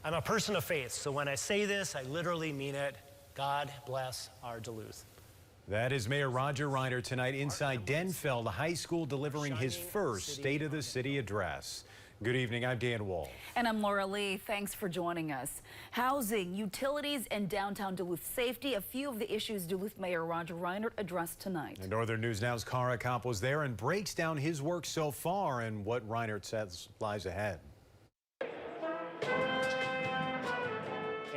I'm a person of faith, so when I say this, I literally mean it. God bless our Duluth. That is Mayor Roger Reinert tonight inside Denfeld High School delivering his first State of the City address. Good evening, I'm Dan Wall. And I'm Laura Lee. Thanks for joining us. Housing, utilities, and downtown Duluth safety, a few of the issues Duluth Mayor Roger Reinert addressed tonight. And Northern News Now's Cara Kopp was there and breaks down his work so far and what Reinert says lies ahead.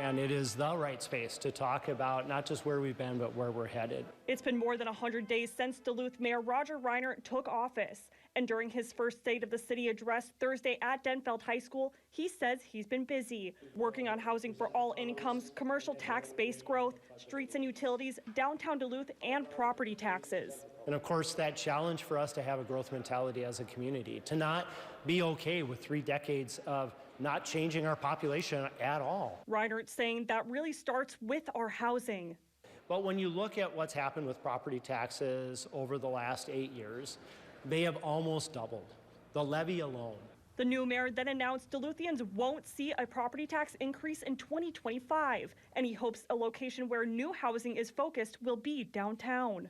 And it is the right space to talk about not just where we've been, but where we're headed. It's been more than 100 days since Duluth Mayor Roger Reinert took office. And during his first State of the City address Thursday at Denfeld High School, he says he's been busy working on housing for all incomes, commercial tax-based growth, streets and utilities, downtown Duluth, and property taxes. And of course, that challenge for us to have a growth mentality as a community, to not be okay with 3 decades of not changing our population at all. Reinert saying that really starts with our housing. But when you look at what's happened with property taxes over the last 8 years, they have almost doubled, the levy alone. The new mayor then announced Duluthians won't see a property tax increase in 2025, and he hopes a location where new housing is focused will be downtown.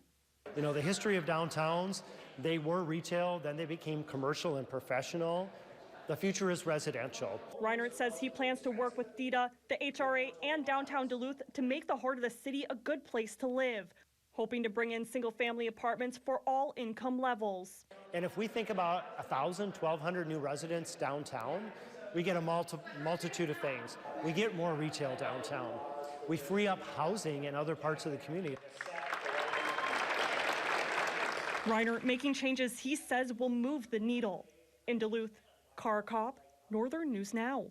You know, the history of downtowns, they were retail, then they became commercial and professional. The future is residential. Reinert says he plans to work with DETA, the HRA, and downtown Duluth to make the heart of the city a good place to live, hoping to bring in single-family apartments for all income levels. And if we think about 1,000, 1,200 new residents downtown, we get a multitude of things. We get more retail downtown. We free up housing in other parts of the community. Reinert making changes he says will move the needle. In Duluth, Cara Kopp, Northern News Now.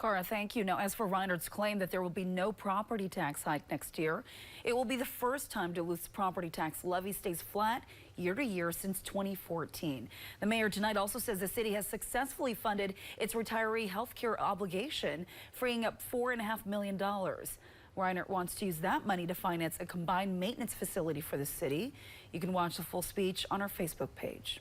Cara, thank you. Now, as for Reinert's claim that there will be no property tax hike next year, it will be the first time Duluth's property tax levy stays flat year to year since 2014. The mayor tonight also says the city has successfully funded its retiree health care obligation, freeing up $4.5 million. Reinert wants to use that money to finance a combined maintenance facility for the city. You can watch the full speech on our Facebook page.